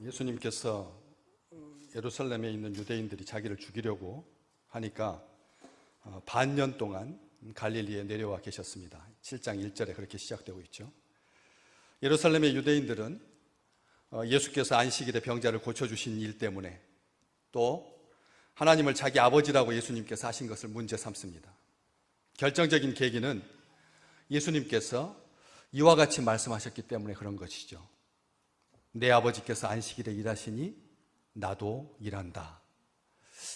예수님께서 예루살렘에 있는 유대인들이 자기를 죽이려고 하니까 반년 동안 갈릴리에 내려와 계셨습니다. 7장 1절에 그렇게 시작되고 있죠. 예루살렘의 유대인들은 예수께서 안식일에 병자를 고쳐주신 일 때문에 또 하나님을 자기 아버지라고 예수님께서 하신 것을 문제 삼습니다. 결정적인 계기는 예수님께서 이와 같이 말씀하셨기 때문에 그런 것이죠. 내 아버지께서 안식일에 일하시니 나도 일한다.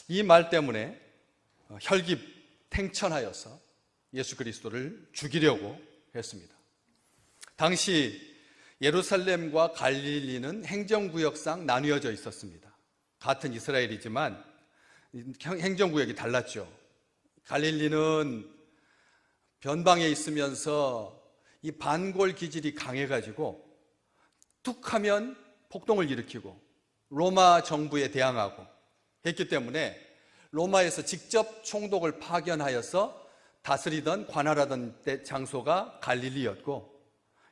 이 말 때문에 혈기탱천하여서 예수 그리스도를 죽이려고 했습니다. 당시 예루살렘과 갈릴리는 행정구역상 나뉘어져 있었습니다. 같은 이스라엘이지만 행정구역이 달랐죠. 갈릴리는 변방에 있으면서 이 반골 기질이 강해가지고 툭 하면 폭동을 일으키고 로마 정부에 대항하고 했기 때문에 로마에서 직접 총독을 파견하여서 다스리던 관할하던 장소가 갈릴리였고,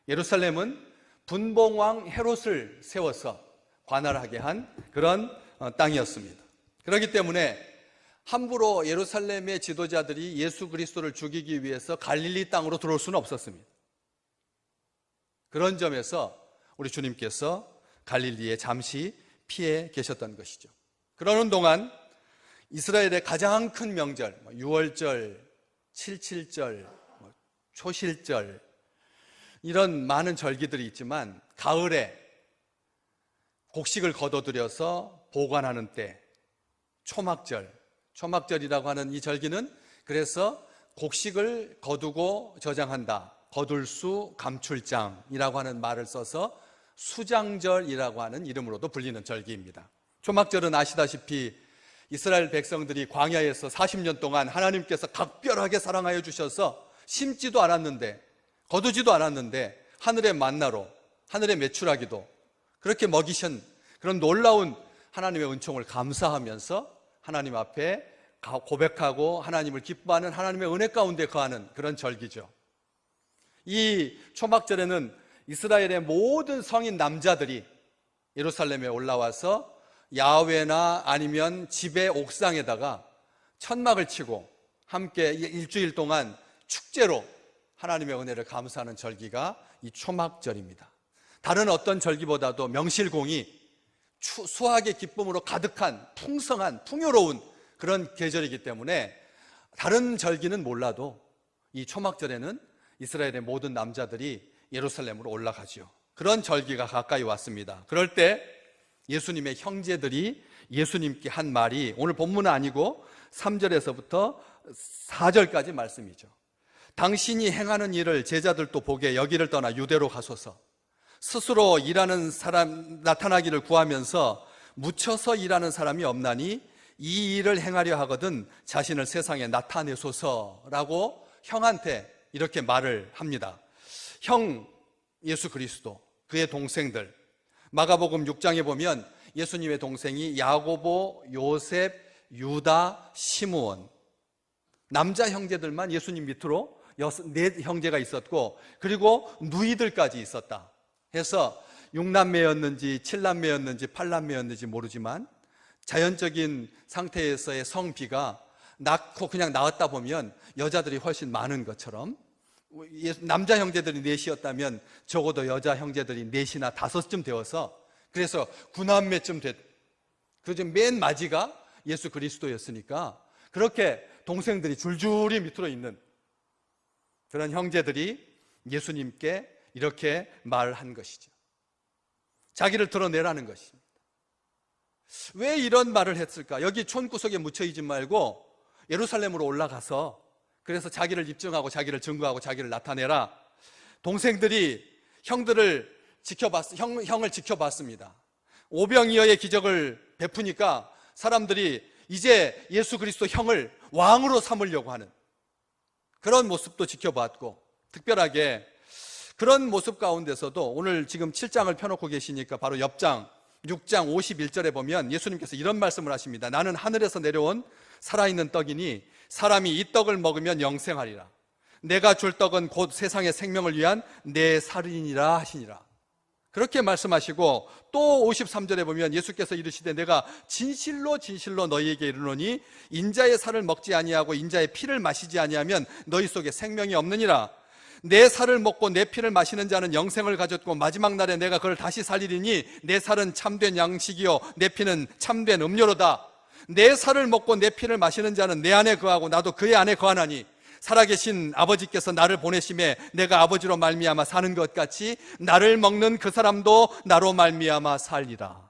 예루살렘은 분봉왕 헤롯을 세워서 관할하게 한 그런 땅이었습니다. 그렇기 때문에 함부로 예루살렘의 지도자들이 예수 그리스도를 죽이기 위해서 갈릴리 땅으로 들어올 수는 없었습니다. 그런 점에서 우리 주님께서 갈릴리에 잠시 피해 계셨던 것이죠. 그러는 동안 이스라엘의 가장 큰 명절, 유월절, 칠칠절, 초실절, 이런 많은 절기들이 있지만 가을에 곡식을 거둬들여서 보관하는 때 초막절이라고 하는 이 절기는 그래서 곡식을 거두고 저장한다, 거둘수 감출장이라고 하는 말을 써서 수장절이라고 하는 이름으로도 불리는 절기입니다. 초막절은 아시다시피 이스라엘 백성들이 광야에서 40년 동안 하나님께서 각별하게 사랑하여 주셔서 심지도 않았는데, 거두지도 않았는데 하늘의 만나로, 하늘의 메추라기도 그렇게 먹이신 그런 놀라운 하나님의 은총을 감사하면서 하나님 앞에 고백하고 하나님을 기뻐하는 하나님의 은혜 가운데 거하는 그런 절기죠. 이 초막절에는 이스라엘의 모든 성인 남자들이 예루살렘에 올라와서 야외나 아니면 집의 옥상에다가 천막을 치고 함께 일주일 동안 축제로 하나님의 은혜를 감사하는 절기가 이 초막절입니다. 다른 어떤 절기보다도 명실공히 수확의 기쁨으로 가득한 풍성한 풍요로운 그런 계절이기 때문에 다른 절기는 몰라도 이 초막절에는 이스라엘의 모든 남자들이 예루살렘으로 올라가죠. 그런 절기가 가까이 왔습니다. 그럴 때 예수님의 형제들이 예수님께 한 말이 오늘 본문은 아니고 3절에서부터 4절까지 말씀이죠. 당신이 행하는 일을 제자들도 보게 여기를 떠나 유대로 가소서. 스스로 일하는 사람 나타나기를 구하면서 묻혀서 일하는 사람이 없나니 이 일을 행하려 하거든 자신을 세상에 나타내소서라고 형한테 이렇게 말을 합니다. 형 예수 그리스도, 그의 동생들, 마가복음 6장에 보면 예수님의 동생이 야고보, 요셉, 유다, 시므온, 남자 형제들만 예수님 밑으로 4 형제가 있었고, 그리고 누이들까지 있었다 해서 6남매였는지 7남매였는지 8남매였는지 모르지만 자연적인 상태에서의 성비가 낳고 그냥 낳았다 보면 여자들이 훨씬 많은 것처럼 남자 형제들이 4이었다면 적어도 여자 형제들이 4이나 5쯤 되어서 그래서 9남매쯤 됐. 그래서 맨 마지가 예수 그리스도였으니까 그렇게 동생들이 줄줄이 밑으로 있는 그런 형제들이 예수님께 이렇게 말한 것이죠. 자기를 드러내라는 것입니다. 왜 이런 말을 했을까? 여기 촌구석에 묻혀있지 말고 예루살렘으로 올라가서 그래서 자기를 입증하고 자기를 증거하고 자기를 나타내라. 동생들이 형을 지켜봤습니다. 오병이어의 기적을 베푸니까 사람들이 이제 예수 그리스도 형을 왕으로 삼으려고 하는 그런 모습도 지켜봤고, 특별하게 그런 모습 가운데서도 오늘 지금 7장을 펴놓고 계시니까 바로 옆장 6장 51절에 보면 예수님께서 이런 말씀을 하십니다. 나는 하늘에서 내려온 살아있는 떡이니 사람이 이 떡을 먹으면 영생하리라. 내가 줄 떡은 곧 세상의 생명을 위한 내 살이니라 하시니라. 그렇게 말씀하시고 또 53절에 보면 예수께서 이르시되 내가 진실로 진실로 너희에게 이르노니 인자의 살을 먹지 아니하고 인자의 피를 마시지 아니하면 너희 속에 생명이 없느니라. 내 살을 먹고 내 피를 마시는 자는 영생을 가졌고 마지막 날에 내가 그를 다시 살리리니 내 살은 참된 양식이요 내 피는 참된 음료로다. 내 살을 먹고 내 피를 마시는 자는 내 안에 거하고 나도 그의 안에 거하나니 살아계신 아버지께서 나를 보내심에 내가 아버지로 말미암아 사는 것 같이 나를 먹는 그 사람도 나로 말미암아 살리라.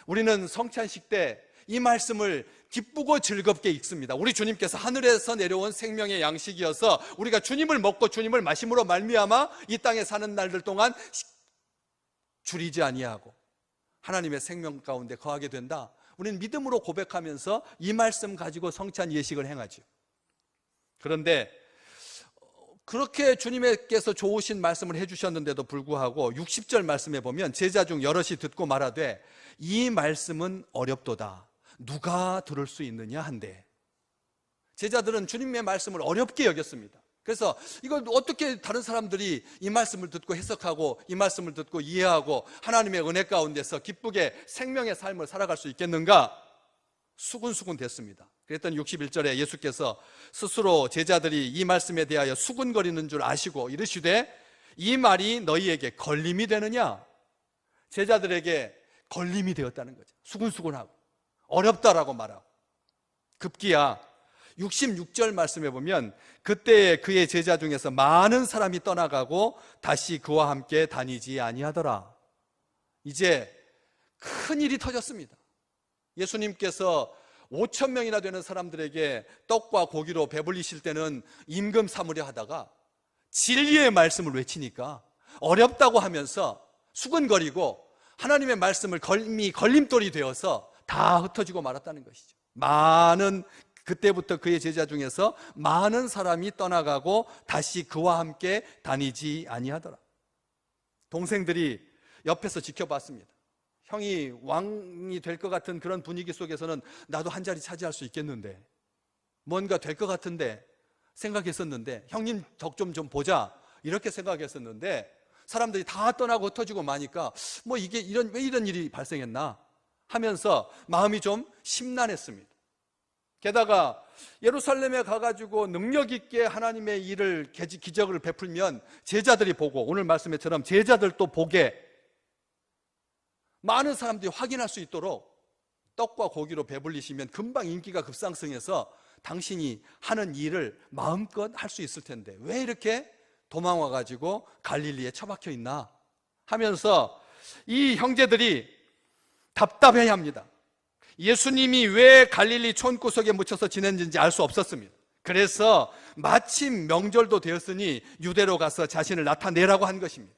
우리는 성찬식 때 이 말씀을 기쁘고 즐겁게 읽습니다. 우리 주님께서 하늘에서 내려온 생명의 양식이어서 우리가 주님을 먹고 주님을 마심으로 말미암아 이 땅에 사는 날들 동안 줄이지 아니하고 하나님의 생명 가운데 거하게 된다. 우리는 믿음으로 고백하면서 이 말씀 가지고 성찬 예식을 행하죠. 그런데 그렇게 주님께서 좋으신 말씀을 해주셨는데도 불구하고 60절 말씀에 보면 제자 중 여럿이 듣고 말하되 이 말씀은 어렵도다. 누가 들을 수 있느냐 한데, 제자들은 주님의 말씀을 어렵게 여겼습니다. 그래서 이걸 어떻게 다른 사람들이 이 말씀을 듣고 해석하고 이 말씀을 듣고 이해하고 하나님의 은혜 가운데서 기쁘게 생명의 삶을 살아갈 수 있겠는가 수군수군 됐습니다. 그랬더니 61절에 예수께서 스스로 제자들이 이 말씀에 대하여 수군거리는 줄 아시고 이르시되 이 말이 너희에게 걸림이 되느냐. 제자들에게 걸림이 되었다는 거죠. 수군수군하고 어렵다라고 말하고. 급기야 66절 말씀에 보면 그때 그의 제자 중에서 많은 사람이 떠나가고 다시 그와 함께 다니지 아니하더라. 이제 큰 일이 터졌습니다. 예수님께서 5천 명이나 되는 사람들에게 떡과 고기로 배불리실 때는 임금 삼으려 하다가 진리의 말씀을 외치니까 어렵다고 하면서 수근거리고 하나님의 말씀을 걸림돌이 되어서 다 흩어지고 말았다는 것이죠. 그때부터 그의 제자 중에서 많은 사람이 떠나가고 다시 그와 함께 다니지 아니하더라. 동생들이 옆에서 지켜봤습니다. 형이 왕이 될 것 같은 그런 분위기 속에서는 나도 한 자리 차지할 수 있겠는데, 뭔가 될 것 같은데 생각했었는데, 형님 덕 좀 보자 이렇게 생각했었는데, 사람들이 다 떠나고 흩어지고 마니까 왜 이런 일이 발생했나 하면서 마음이 좀 심란했습니다. 게다가 예루살렘에 가가지고 능력 있게 하나님의 일을 기적을 베풀면 제자들이 보고, 오늘 말씀에처럼 제자들도 보게 많은 사람들이 확인할 수 있도록 떡과 고기로 배불리시면 금방 인기가 급상승해서 당신이 하는 일을 마음껏 할 수 있을 텐데 왜 이렇게 도망와가지고 갈릴리에 처박혀 있나 하면서 이 형제들이 답답해합니다. 예수님이 왜 갈릴리 촌구석에 묻혀서 지냈는지 알 수 없었습니다. 그래서 마침 명절도 되었으니 유대로 가서 자신을 나타내라고 한 것입니다.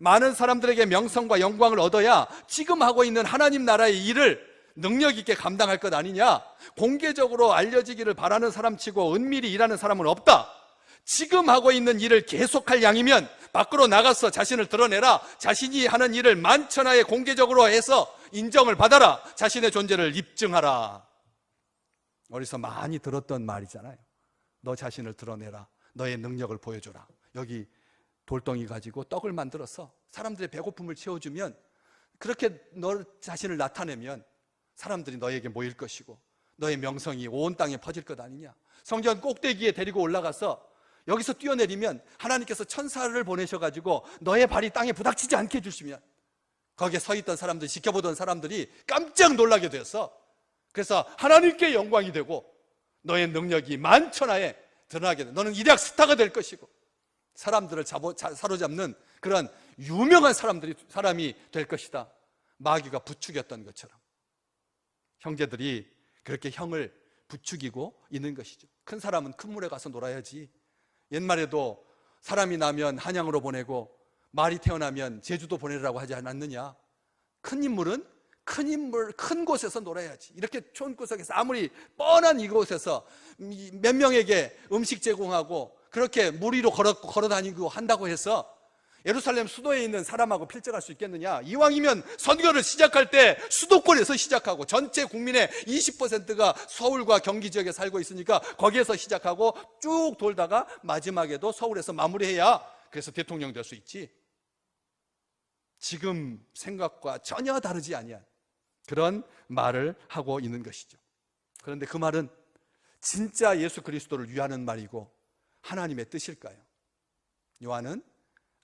많은 사람들에게 명성과 영광을 얻어야 지금 하고 있는 하나님 나라의 일을 능력 있게 감당할 것 아니냐. 공개적으로 알려지기를 바라는 사람치고 은밀히 일하는 사람은 없다. 지금 하고 있는 일을 계속할 양이면 밖으로 나가서 자신을 드러내라. 자신이 하는 일을 만천하에 공개적으로 해서 인정을 받아라. 자신의 존재를 입증하라. 어디서 많이 들었던 말이잖아요. 너 자신을 드러내라. 너의 능력을 보여줘라. 여기 돌덩이 가지고 떡을 만들어서 사람들의 배고픔을 채워주면, 그렇게 너 자신을 나타내면 사람들이 너에게 모일 것이고 너의 명성이 온 땅에 퍼질 것 아니냐. 성전 꼭대기에 데리고 올라가서 여기서 뛰어내리면 하나님께서 천사를 보내셔가지고 너의 발이 땅에 부닥치지 않게 해주시면 거기에 서 있던 사람들, 지켜보던 사람들이 깜짝 놀라게 되어서, 그래서 하나님께 영광이 되고 너의 능력이 만천하에 드러나게 돼. 너는 일약 스타가 될 것이고 사람들을 사로잡는 그런 유명한 사람이 될 것이다. 마귀가 부추겼던 것처럼 형제들이 그렇게 형을 부추기고 있는 것이죠. 큰 사람은 큰 물에 가서 놀아야지. 옛말에도 사람이 나면 한양으로 보내고 말이 태어나면 제주도 보내라고 하지 않았느냐. 큰 인물은 큰 곳에서 놀아야지. 이렇게 촌구석에서 아무리 뻔한 이곳에서 몇 명에게 음식 제공하고 그렇게 무리로 걸어 다니고 한다고 해서 예루살렘 수도에 있는 사람하고 필적할 수 있겠느냐. 이왕이면 선거를 시작할 때 수도권에서 시작하고, 전체 국민의 20%가 서울과 경기 지역에 살고 있으니까 거기에서 시작하고 쭉 돌다가 마지막에도 서울에서 마무리해야 그래서 대통령 될 수 있지. 지금 생각과 전혀 다르지 아니한 그런 말을 하고 있는 것이죠. 그런데 그 말은 진짜 예수 그리스도를 위하는 말이고 하나님의 뜻일까요? 요한은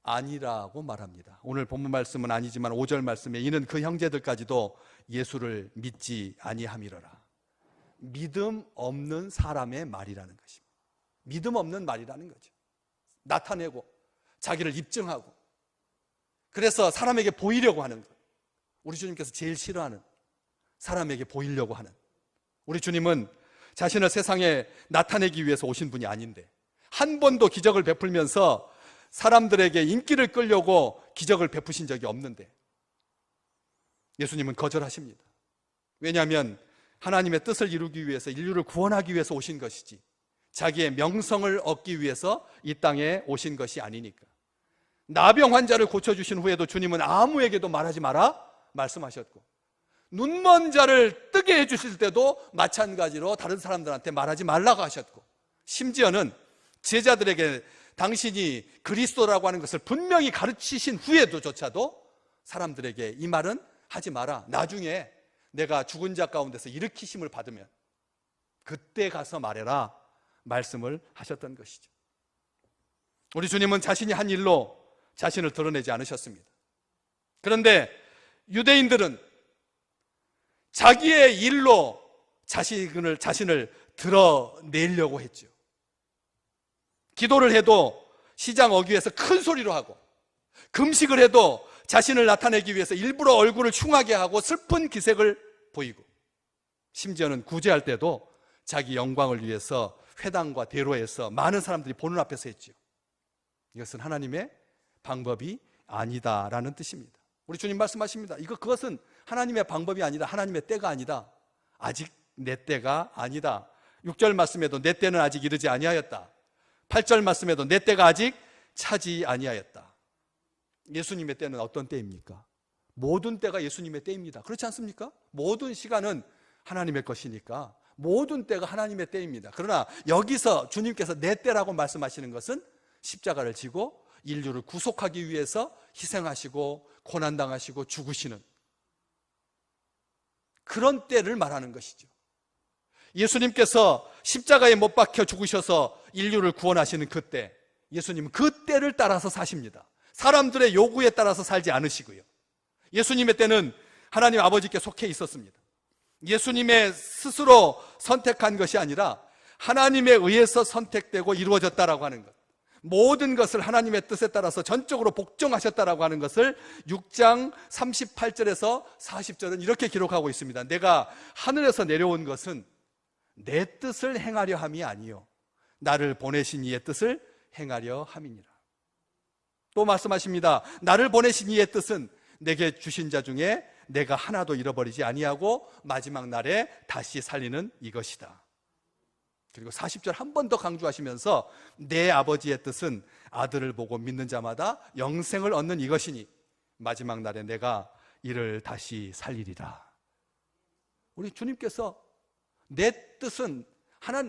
아니라고 말합니다. 오늘 본문 말씀은 아니지만 5절 말씀에 이는 그 형제들까지도 예수를 믿지 아니함이로라. 믿음 없는 사람의 말이라는 것입니다. 믿음 없는 말이라는 거죠. 나타내고 자기를 입증하고 그래서 사람에게 보이려고 하는 것. 우리 주님께서 제일 싫어하는, 사람에게 보이려고 하는. 우리 주님은 자신을 세상에 나타내기 위해서 오신 분이 아닌데 한 번도 기적을 베풀면서 사람들에게 인기를 끌려고 기적을 베푸신 적이 없는데 예수님은 거절하십니다. 왜냐하면 하나님의 뜻을 이루기 위해서, 인류를 구원하기 위해서 오신 것이지 자기의 명성을 얻기 위해서 이 땅에 오신 것이 아니니까. 나병 환자를 고쳐주신 후에도 주님은 아무에게도 말하지 마라 말씀하셨고, 눈먼 자를 뜨게 해주실 때도 마찬가지로 다른 사람들한테 말하지 말라고 하셨고, 심지어는 제자들에게 당신이 그리스도라고 하는 것을 분명히 가르치신 후에도조차도 사람들에게 이 말은 하지 마라, 나중에 내가 죽은 자 가운데서 일으키심을 받으면 그때 가서 말해라 말씀을 하셨던 것이죠. 우리 주님은 자신이 한 일로 자신을 드러내지 않으셨습니다. 그런데 유대인들은 자기의 일로 자신을 드러내려고 했죠. 기도를 해도 시장 어귀에서 큰 소리로 하고, 금식을 해도 자신을 나타내기 위해서 일부러 얼굴을 흉하게 하고 슬픈 기색을 보이고, 심지어는 구제할 때도 자기 영광을 위해서 회당과 대로에서 많은 사람들이 보는 앞에서 했죠. 이것은 하나님의 방법이 아니다라는 뜻입니다. 우리 주님 말씀하십니다. 그것은 하나님의 방법이 아니다, 하나님의 때가 아니다, 아직 내 때가 아니다. 6절 말씀에도 내 때는 아직 이르지 아니하였다. 8절 말씀에도 내 때가 아직 차지 아니하였다. 예수님의 때는 어떤 때입니까? 모든 때가 예수님의 때입니다. 그렇지 않습니까? 모든 시간은 하나님의 것이니까 모든 때가 하나님의 때입니다. 그러나 여기서 주님께서 내 때라고 말씀하시는 것은 십자가를 지고 인류를 구속하기 위해서 희생하시고 고난당하시고 죽으시는 그런 때를 말하는 것이죠. 예수님께서 십자가에 못 박혀 죽으셔서 인류를 구원하시는 그때, 예수님은 그 때를 따라서 사십니다. 사람들의 요구에 따라서 살지 않으시고요. 예수님의 때는 하나님 아버지께 속해 있었습니다. 예수님의 스스로 선택한 것이 아니라 하나님에 의해서 선택되고 이루어졌다라고 하는 것, 모든 것을 하나님의 뜻에 따라서 전적으로 복종하셨다라고 하는 것을 6장 38절에서 40절은 이렇게 기록하고 있습니다. 내가 하늘에서 내려온 것은 내 뜻을 행하려 함이 아니요 나를 보내신 이의 뜻을 행하려 함이니라. 또 말씀하십니다. 나를 보내신 이의 뜻은 내게 주신 자 중에 내가 하나도 잃어버리지 아니하고 마지막 날에 다시 살리는 이것이다. 그리고 40절 한 번 더 강조하시면서 내 아버지의 뜻은 아들을 보고 믿는 자마다 영생을 얻는 이것이니 마지막 날에 내가 이를 다시 살리리라. 우리 주님께서 내 뜻은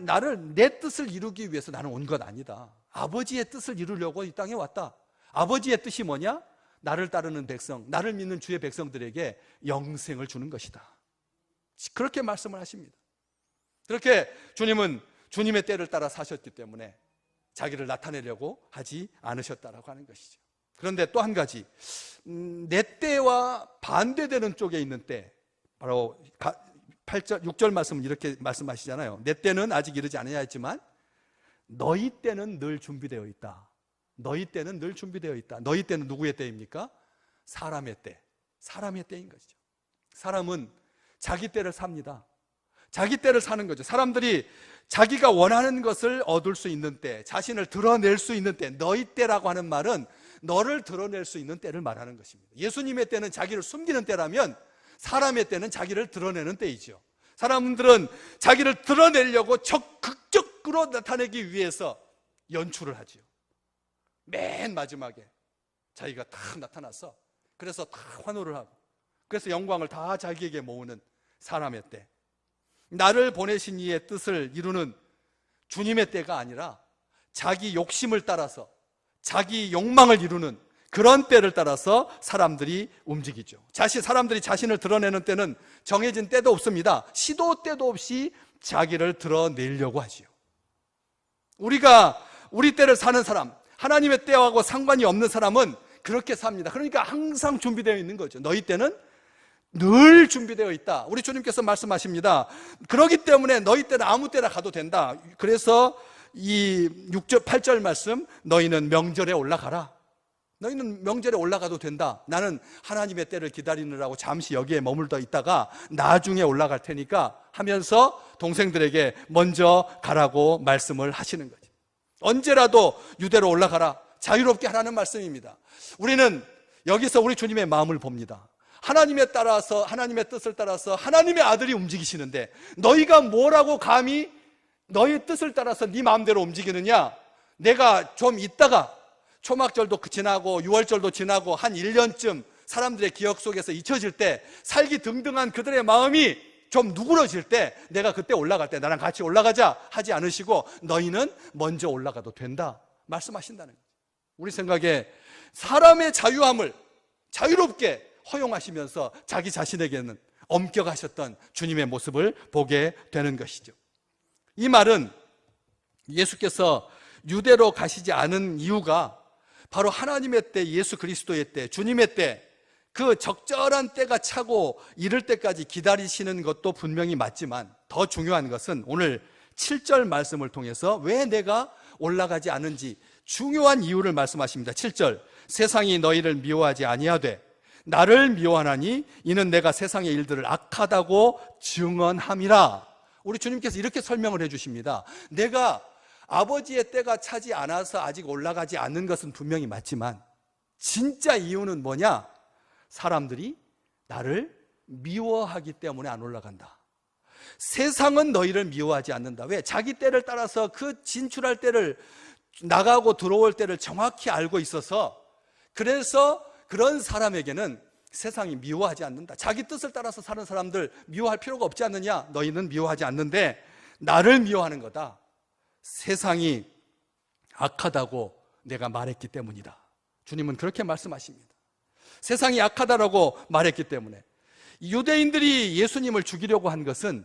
나를 내 뜻을 이루기 위해서 나는 온 것 아니다. 아버지의 뜻을 이루려고 이 땅에 왔다. 아버지의 뜻이 뭐냐? 나를 따르는 백성, 나를 믿는 주의 백성들에게 영생을 주는 것이다. 그렇게 말씀을 하십니다. 그렇게 주님은 주님의 때를 따라 사셨기 때문에 자기를 나타내려고 하지 않으셨다라고 하는 것이죠. 그런데 또 한 가지, 내 때와 반대되는 쪽에 있는 때, 바로 8절, 6절 말씀은 이렇게 말씀하시잖아요. 내 때는 아직 이르지 아니하였지만 너희 때는 늘 준비되어 있다. 너희 때는 늘 준비되어 있다. 너희 때는 누구의 때입니까? 사람의 때, 사람의 때인 것이죠. 사람은 자기 때를 삽니다. 자기 때를 사는 거죠. 사람들이 자기가 원하는 것을 얻을 수 있는 때, 자신을 드러낼 수 있는 때, 너희 때라고 하는 말은 너를 드러낼 수 있는 때를 말하는 것입니다. 예수님의 때는 자기를 숨기는 때라면 사람의 때는 자기를 드러내는 때이죠. 사람들은 자기를 드러내려고 적극적으로 나타내기 위해서 연출을 하죠. 맨 마지막에 자기가 다 나타나서 그래서 다 환호를 하고 그래서 영광을 다 자기에게 모으는 사람의 때, 나를 보내신 이의 뜻을 이루는 주님의 때가 아니라 자기 욕심을 따라서 자기 욕망을 이루는 그런 때를 따라서 사람들이 움직이죠. 사람들이 자신을 드러내는 때는 정해진 때도 없습니다. 시도 때도 없이 자기를 드러내려고 하지요. 우리가 우리 때를 사는 사람, 하나님의 때하고 상관이 없는 사람은 그렇게 삽니다. 그러니까 항상 준비되어 있는 거죠. 너희 때는 늘 준비되어 있다. 우리 주님께서 말씀하십니다. 그렇기 때문에 너희 때는 아무 때나 가도 된다. 그래서 이 6절, 8절 말씀, 너희는 명절에 올라가라. 너희는 명절에 올라가도 된다. 나는 하나님의 때를 기다리느라고 잠시 여기에 머물러 있다가 나중에 올라갈 테니까 하면서 동생들에게 먼저 가라고 말씀을 하시는 거죠. 언제라도 유대로 올라가라. 자유롭게 하라는 말씀입니다. 우리는 여기서 우리 주님의 마음을 봅니다. 하나님의 뜻을 따라서 하나님의 아들이 움직이시는데 너희가 뭐라고 감히 너희 뜻을 따라서 네 마음대로 움직이느냐? 내가 좀 있다가 초막절도 지나고 6월절도 지나고 한 1년쯤 사람들의 기억 속에서 잊혀질 때, 살기 등등한 그들의 마음이 좀 누그러질 때, 내가 그때 올라갈 때 나랑 같이 올라가자 하지 않으시고 너희는 먼저 올라가도 된다 말씀하신다는 거예요. 우리 생각에 사람의 자유함을 자유롭게 허용하시면서 자기 자신에게는 엄격하셨던 주님의 모습을 보게 되는 것이죠. 이 말은 예수께서 유대로 가시지 않은 이유가 바로 하나님의 때, 예수 그리스도의 때, 주님의 때, 그 적절한 때가 차고 이를 때까지 기다리시는 것도 분명히 맞지만 더 중요한 것은 오늘 7절 말씀을 통해서 왜 내가 올라가지 않은지 중요한 이유를 말씀하십니다. 7절, 세상이 너희를 미워하지 아니하되 나를 미워하나니 이는 내가 세상의 일들을 악하다고 증언함이라. 우리 주님께서 이렇게 설명을 해주십니다. 내가 아버지의 때가 차지 않아서 아직 올라가지 않는 것은 분명히 맞지만 진짜 이유는 뭐냐? 사람들이 나를 미워하기 때문에 안 올라간다. 세상은 너희를 미워하지 않는다. 왜? 자기 때를 따라서 그 진출할 때를, 나가고 들어올 때를 정확히 알고 있어서, 그래서 그런 사람에게는 세상이 미워하지 않는다. 자기 뜻을 따라서 사는 사람들 미워할 필요가 없지 않느냐? 너희는 미워하지 않는데 나를 미워하는 거다. 세상이 악하다고 내가 말했기 때문이다. 주님은 그렇게 말씀하십니다. 세상이 악하다라고 말했기 때문에. 유대인들이 예수님을 죽이려고 한 것은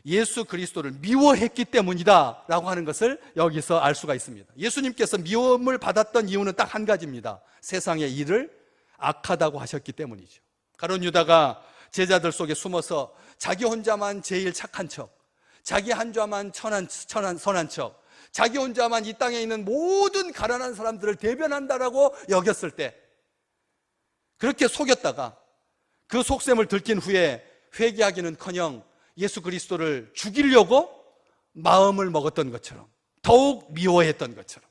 예수 그리스도를 미워했기 때문이다 라고 하는 것을 여기서 알 수가 있습니다. 예수님께서 미움을 받았던 이유는 딱 한 가지입니다. 세상의 일을 악하다고 하셨기 때문이죠. 가룟 유다가 제자들 속에 숨어서 자기 혼자만 제일 착한 척, 자기 한자만 선한 척, 자기 혼자만 이 땅에 있는 모든 가난한 사람들을 대변한다라고 여겼을 때, 그렇게 속였다가 그 속셈을 들킨 후에 회개하기는커녕 예수 그리스도를 죽이려고 마음을 먹었던 것처럼, 더욱 미워했던 것처럼,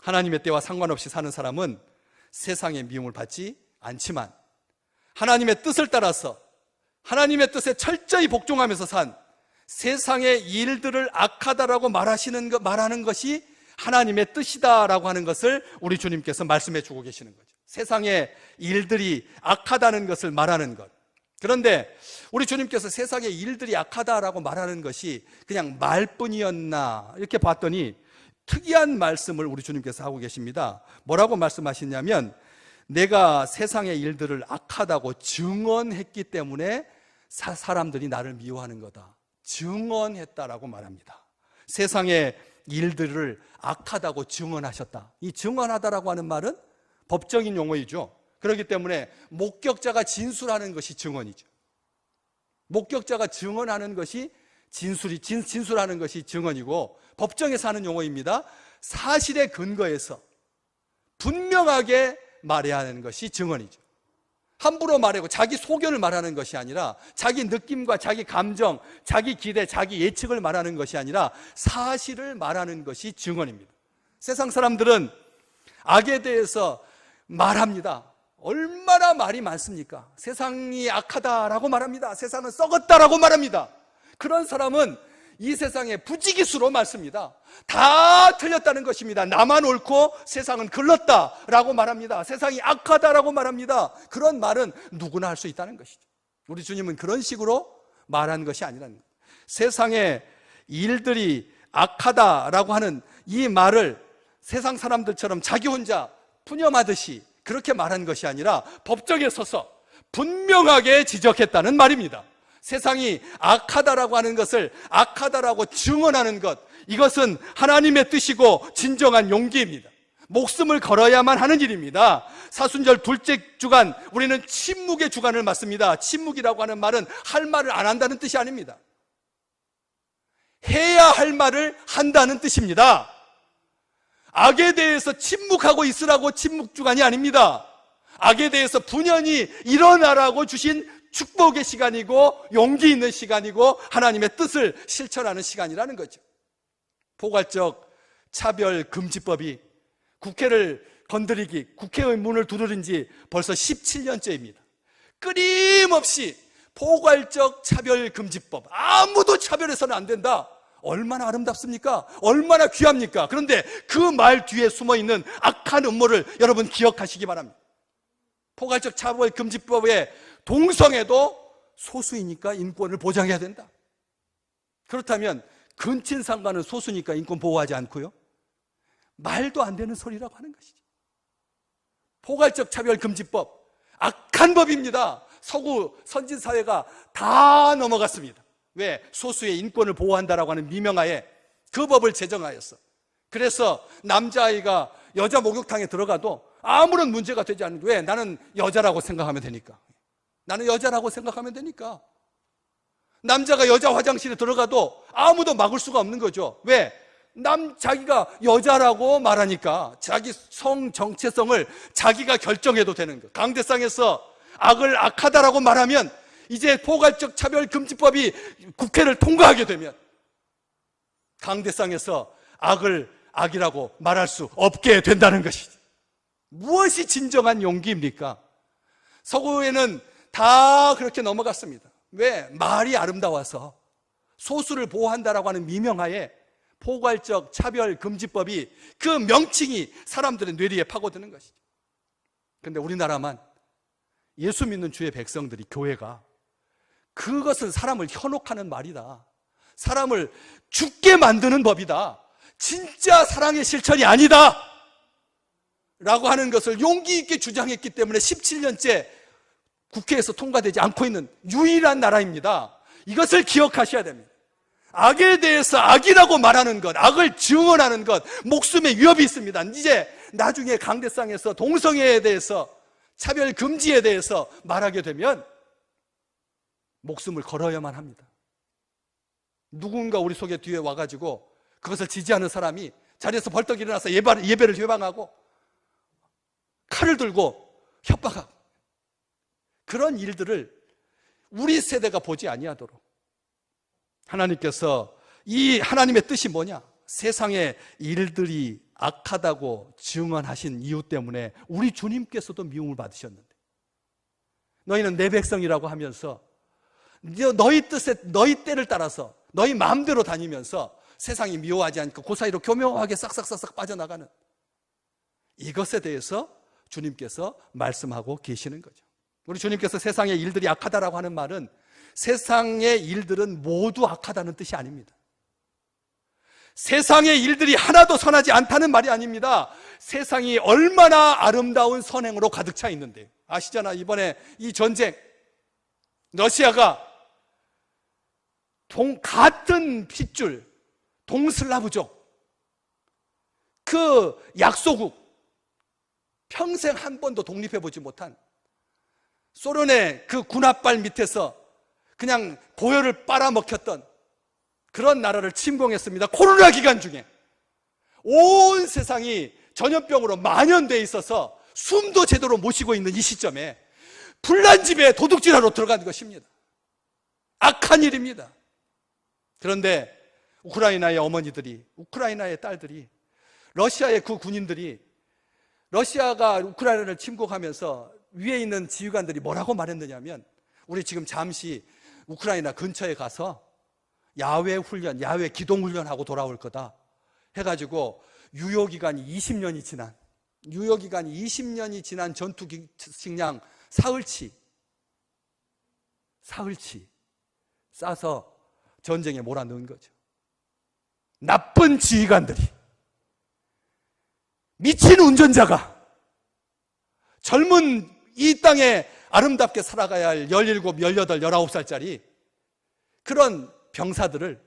하나님의 때와 상관없이 사는 사람은 세상의 미움을 받지 않지만 하나님의 뜻을 따라서 하나님의 뜻에 철저히 복종하면서 산, 세상의 일들을 악하다라고 말하는 것이 하나님의 뜻이다라고 하는 것을 우리 주님께서 말씀해 주고 계시는 거죠. 세상의 일들이 악하다는 것을 말하는 것. 그런데 우리 주님께서 세상의 일들이 악하다라고 말하는 것이 그냥 말뿐이었나 이렇게 봤더니 특이한 말씀을 우리 주님께서 하고 계십니다. 뭐라고 말씀하시냐면, 내가 세상의 일들을 악하다고 증언했기 때문에 사람들이 나를 미워하는 거다. 증언했다라고 말합니다. 세상의 일들을 악하다고 증언하셨다. 이 증언하다라고 하는 말은 법적인 용어이죠. 그렇기 때문에 목격자가 진술하는 것이 증언이죠. 목격자가 증언하는 것이 진술하는 것이 증언이고, 법정에서 하는 용어입니다. 사실에 근거해서 분명하게 말해야 하는 것이 증언이죠. 함부로 말하고 자기 소견을 말하는 것이 아니라, 자기 느낌과 자기 감정, 자기 기대, 자기 예측을 말하는 것이 아니라 사실을 말하는 것이 증언입니다. 세상 사람들은 악에 대해서 말합니다. 얼마나 말이 많습니까? 세상이 악하다라고 말합니다. 세상은 썩었다라고 말합니다. 그런 사람은 이 세상에 부지기수로 많습니다. 다 틀렸다는 것입니다. 나만 옳고 세상은 글렀다라고 말합니다. 세상이 악하다라고 말합니다. 그런 말은 누구나 할 수 있다는 것이죠. 우리 주님은 그런 식으로 말한 것이 아니라는 거예요. 세상의 일들이 악하다라고 하는 이 말을 세상 사람들처럼 자기 혼자 푸념하듯이 그렇게 말한 것이 아니라 법정에 서서 분명하게 지적했다는 말입니다. 세상이 악하다라고 하는 것을 악하다라고 증언하는 것, 이것은 하나님의 뜻이고 진정한 용기입니다. 목숨을 걸어야만 하는 일입니다. 사순절 둘째 주간, 우리는 침묵의 주간을 맞습니다. 침묵이라고 하는 말은 할 말을 안 한다는 뜻이 아닙니다. 해야 할 말을 한다는 뜻입니다. 악에 대해서 침묵하고 있으라고 침묵 주간이 아닙니다. 악에 대해서 분연히 일어나라고 주신 축복의 시간이고 용기 있는 시간이고 하나님의 뜻을 실천하는 시간이라는 거죠. 포괄적 차별금지법이 국회를 건드리기, 국회의 문을 두드린 지 벌써 17년째입니다. 끊임없이 포괄적 차별금지법, 아무도 차별해서는 안 된다. 얼마나 아름답습니까? 얼마나 귀합니까? 그런데 그 말 뒤에 숨어있는 악한 음모를 여러분 기억하시기 바랍니다. 포괄적 차별금지법에 동성애도 소수이니까 인권을 보장해야 된다. 그렇다면 근친상간은 소수니까 인권 보호하지 않고요? 말도 안 되는 소리라고 하는 것이죠. 포괄적 차별금지법, 악한 법입니다. 서구 선진사회가 다 넘어갔습니다. 왜? 소수의 인권을 보호한다라고 하는 미명하에 그 법을 제정하였어. 그래서 남자아이가 여자 목욕탕에 들어가도 아무런 문제가 되지 않는데, 왜? 나는 여자라고 생각하면 되니까. 나는 여자라고 생각하면 되니까. 남자가 여자 화장실에 들어가도 아무도 막을 수가 없는 거죠. 왜? 자기가 여자라고 말하니까 자기 성 정체성을 자기가 결정해도 되는 거. 강대상에서 악을 악하다라고 말하면 이제 포괄적 차별금지법이 국회를 통과하게 되면 강대상에서 악을 악이라고 말할 수 없게 된다는 것이죠. 무엇이 진정한 용기입니까? 서구에는 다 그렇게 넘어갔습니다. 왜? 말이 아름다워서 소수를 보호한다라고 하는 미명하에 포괄적 차별금지법이, 그 명칭이 사람들의 뇌리에 파고드는 것이죠. 그런데 우리나라만, 예수 믿는 주의 백성들이, 교회가 그것은 사람을 현혹하는 말이다, 사람을 죽게 만드는 법이다, 진짜 사랑의 실천이 아니다 라고 하는 것을 용기 있게 주장했기 때문에 17년째 국회에서 통과되지 않고 있는 유일한 나라입니다. 이것을 기억하셔야 됩니다. 악에 대해서 악이라고 말하는 것, 악을 증언하는 것, 목숨의 위협이 있습니다. 이제 나중에 강대상에서 동성애에 대해서, 차별 금지에 대해서 말하게 되면 목숨을 걸어야만 합니다. 누군가 우리 속에 뒤에 와가지고 그것을 지지하는 사람이 자리에서 벌떡 일어나서 예배를 회방하고 칼을 들고 협박하고, 그런 일들을 우리 세대가 보지 아니하도록 하나님께서, 이 하나님의 뜻이 뭐냐? 세상의 일들이 악하다고 증언하신 이유 때문에 우리 주님께서도 미움을 받으셨는데, 너희는 내 백성이라고 하면서 너희 뜻에, 너희 때를 따라서 너희 마음대로 다니면서 세상이 미워하지 않고 그 사이로 교묘하게 싹싹싹싹 빠져나가는 이것에 대해서 주님께서 말씀하고 계시는 거죠. 우리 주님께서 세상의 일들이 악하다라고 하는 말은 세상의 일들은 모두 악하다는 뜻이 아닙니다. 세상의 일들이 하나도 선하지 않다는 말이 아닙니다. 세상이 얼마나 아름다운 선행으로 가득 차 있는데, 아시잖아, 이번에 이 전쟁, 러시아가 같은 핏줄 동슬라브족, 그 약소국, 평생 한 번도 독립해보지 못한 소련의 그 군합발 밑에서 그냥 고열을 빨아먹혔던 그런 나라를 침공했습니다. 코로나 기간 중에 온 세상이 전염병으로 만연되어 있어서 숨도 제대로 못 쉬고 있는 이 시점에 불난 집에 도둑질하러 들어간 것입니다. 악한 일입니다. 그런데 우크라이나의 어머니들이, 우크라이나의 딸들이, 러시아의 그 군인들이, 러시아가 우크라이나를 침공하면서 위에 있는 지휘관들이 뭐라고 말했느냐면, 우리 지금 잠시 우크라이나 근처에 가서 야외 훈련, 야외 기동 훈련하고 돌아올 거다 해가지고 유효기간이 20년이 지난 전투 식량 사흘치 싸서 전쟁에 몰아넣은 거죠. 나쁜 지휘관들이, 미친 운전자가 젊은 이 땅에 아름답게 살아가야 할 17, 18, 19살짜리 그런 병사들을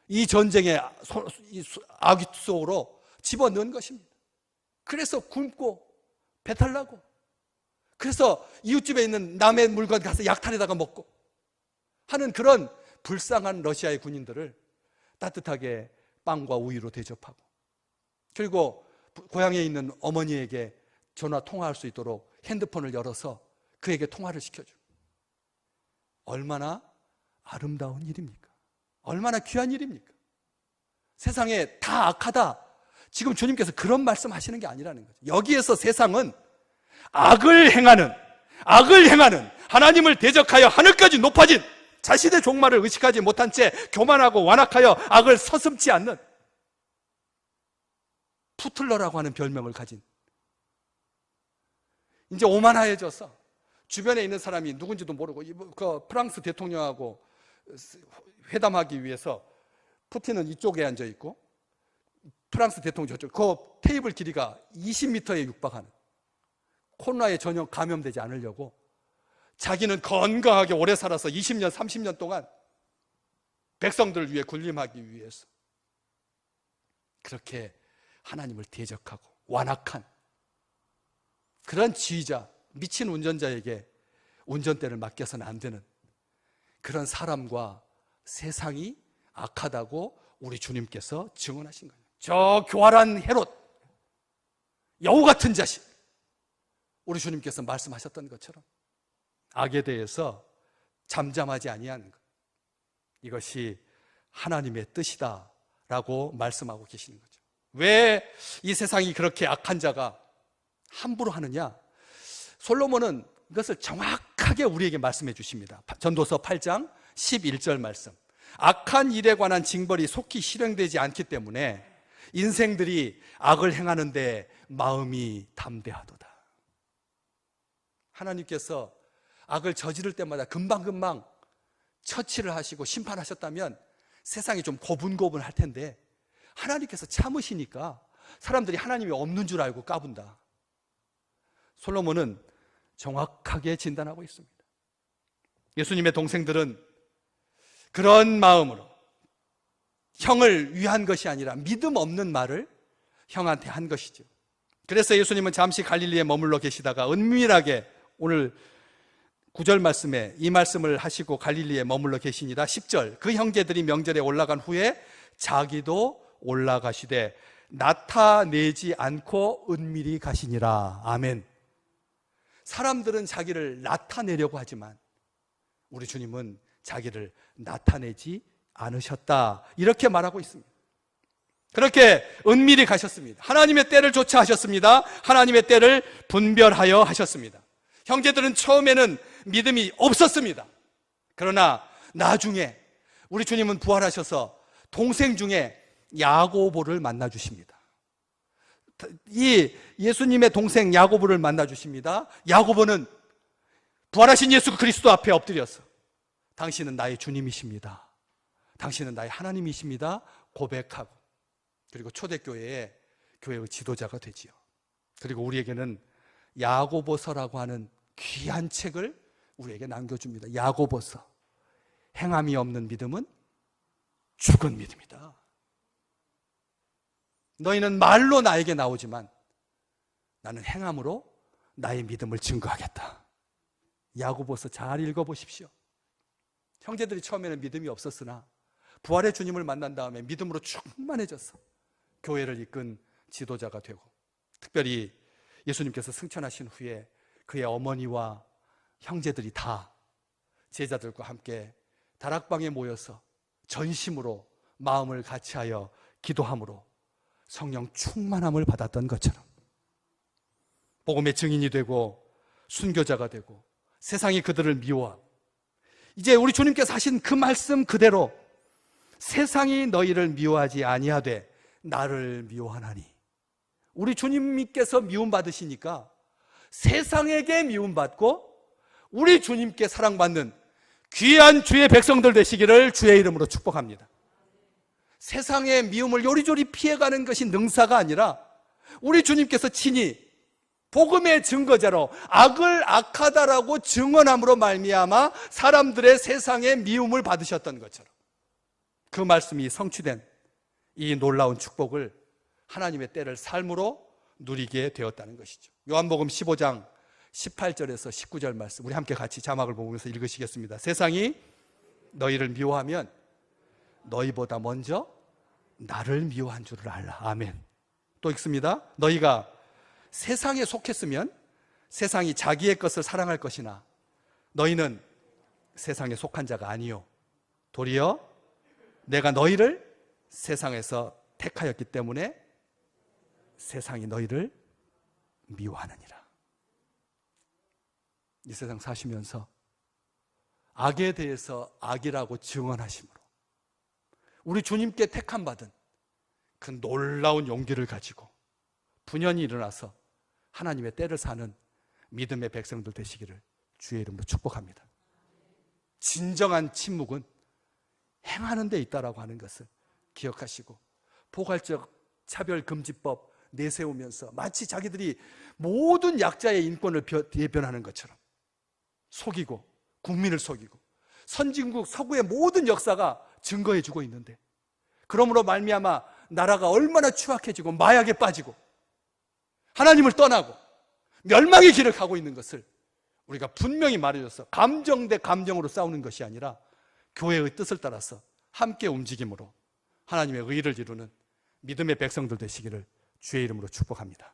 이 전쟁의 아귀 속으로 집어넣은 것입니다. 그래서 굶고 배탈 나고, 그래서 이웃집에 있는 남의 물건 가서 약탈에다가 먹고 하는 그런 불쌍한 러시아의 군인들을 따뜻하게 빵과 우유로 대접하고, 그리고 고향에 있는 어머니에게 전화 통화할 수 있도록 핸드폰을 열어서 그에게 통화를 시켜주고, 얼마나 아름다운 일입니까? 얼마나 귀한 일입니까? 세상에 다 악하다, 지금 주님께서 그런 말씀하시는 게 아니라는 거죠. 여기에서 세상은 악을 행하는 하나님을 대적하여 하늘까지 높아진, 자신의 종말을 의식하지 못한 채 교만하고 완악하여 악을 서슴지 않는 푸틀러라고 하는 별명을 가진, 이제 오만해져서 주변에 있는 사람이 누군지도 모르고, 그 프랑스 대통령하고 회담하기 위해서 푸틴은 이쪽에 앉아 있고 프랑스 대통령 저쪽, 그 테이블 길이가 20m에 육박하는, 코로나에 전혀 감염되지 않으려고 자기는 건강하게 오래 살아서 20년, 30년 동안 백성들을 위해 군림하기 위해서 그렇게 하나님을 대적하고 완악한 그런 지휘자, 미친 운전자에게 운전대를 맡겨서는 안 되는 그런 사람과 세상이 악하다고 우리 주님께서 증언하신 거예요. 저 교활한 헤롯, 여우 같은 자식, 우리 주님께서 말씀하셨던 것처럼 악에 대해서 잠잠하지 아니하는 것, 이것이 하나님의 뜻이다라고 말씀하고 계시는 거죠. 왜 이 세상이 그렇게 악한 자가 함부로 하느냐? 솔로몬은 이것을 정확하게 우리에게 말씀해 주십니다. 전도서 8장 11절 말씀. 악한 일에 관한 징벌이 속히 실행되지 않기 때문에 인생들이 악을 행하는데 마음이 담대하도다. 하나님께서 악을 저지를 때마다 금방금방 처치를 하시고 심판하셨다면 세상이 좀 고분고분할 텐데, 하나님께서 참으시니까 사람들이 하나님이 없는 줄 알고 까분다. 솔로몬은 정확하게 진단하고 있습니다. 예수님의 동생들은 그런 마음으로 형을 위한 것이 아니라 믿음 없는 말을 형한테 한 것이죠. 그래서 예수님은 잠시 갈릴리에 머물러 계시다가 은밀하게, 오늘 9절 말씀에 이 말씀을 하시고 갈릴리에 머물러 계시니라. 10절, 그 형제들이 명절에 올라간 후에 자기도 올라가시되 나타내지 않고 은밀히 가시니라. 아멘. 사람들은 자기를 나타내려고 하지만 우리 주님은 자기를 나타내지 않으셨다, 이렇게 말하고 있습니다. 그렇게 은밀히 가셨습니다. 하나님의 때를 조차하셨습니다. 하나님의 때를 분별하여 하셨습니다. 형제들은 처음에는 믿음이 없었습니다. 그러나 나중에 우리 주님은 부활하셔서 동생 중에 야고보를 만나 주십니다. 이 예수님의 동생 야고보를 만나 주십니다. 야고보는 부활하신 예수 그리스도 앞에 엎드려서 당신은 나의 주님이십니다, 당신은 나의 하나님이십니다 고백하고, 그리고 초대교회의 교회의 지도자가 되지요. 그리고 우리에게는 야고보서라고 하는 귀한 책을 우리에게 남겨줍니다. 야고보서. 행함이 없는 믿음은 죽은 믿음이다. 너희는 말로 나에게 나오지만 나는 행함으로 나의 믿음을 증거하겠다. 야고보서 잘 읽어보십시오. 형제들이 처음에는 믿음이 없었으나 부활의 주님을 만난 다음에 믿음으로 충만해져서 교회를 이끈 지도자가 되고, 특별히 예수님께서 승천하신 후에 그의 어머니와 형제들이 다 제자들과 함께 다락방에 모여서 전심으로 마음을 같이하여 기도함으로 성령 충만함을 받았던 것처럼 복음의 증인이 되고 순교자가 되고 세상이 그들을 미워하고, 이제 우리 주님께서 하신 그 말씀 그대로 세상이 너희를 미워하지 아니하되 나를 미워하나니, 우리 주님께서 미움받으시니까 세상에게 미움받고 우리 주님께 사랑받는 귀한 주의 백성들 되시기를 주의 이름으로 축복합니다. 세상의 미움을 요리조리 피해가는 것이 능사가 아니라 우리 주님께서 친히 복음의 증거자로 악을 악하다라고 증언함으로 말미암아 사람들의 세상의 미움을 받으셨던 것처럼 그 말씀이 성취된 이 놀라운 축복을 하나님의 때를 삶으로 누리게 되었다는 것이죠. 요한복음 15장 18절에서 19절 말씀 우리 함께 같이 자막을 보면서 읽으시겠습니다. 세상이 너희를 미워하면 너희보다 먼저 나를 미워한 줄을 알라. 아멘. 또 읽습니다. 너희가 세상에 속했으면 세상이 자기의 것을 사랑할 것이나 너희는 세상에 속한 자가 아니요 도리어 내가 너희를 세상에서 택하였기 때문에 세상이 너희를 미워하느니라. 이 세상 사시면서 악에 대해서 악이라고 증언하심으로 우리 주님께 택함 받은 그 놀라운 용기를 가지고 분연히 일어나서 하나님의 때를 사는 믿음의 백성들 되시기를 주의 이름으로 축복합니다. 진정한 침묵은 행하는 데 있다라고 하는 것을 기억하시고 포괄적 차별금지법 내세우면서 마치 자기들이 모든 약자의 인권을 대변하는 것처럼 속이고 국민을 속이고 선진국 서구의 모든 역사가 증거해주고 있는데 그러므로 말미암아 나라가 얼마나 추악해지고 마약에 빠지고 하나님을 떠나고 멸망의 길을 가고 있는 것을 우리가 분명히 말해줘서 감정 대 감정으로 싸우는 것이 아니라 교회의 뜻을 따라서 함께 움직임으로 하나님의 의를 이루는 믿음의 백성들 되시기를 주의 이름으로 축복합니다.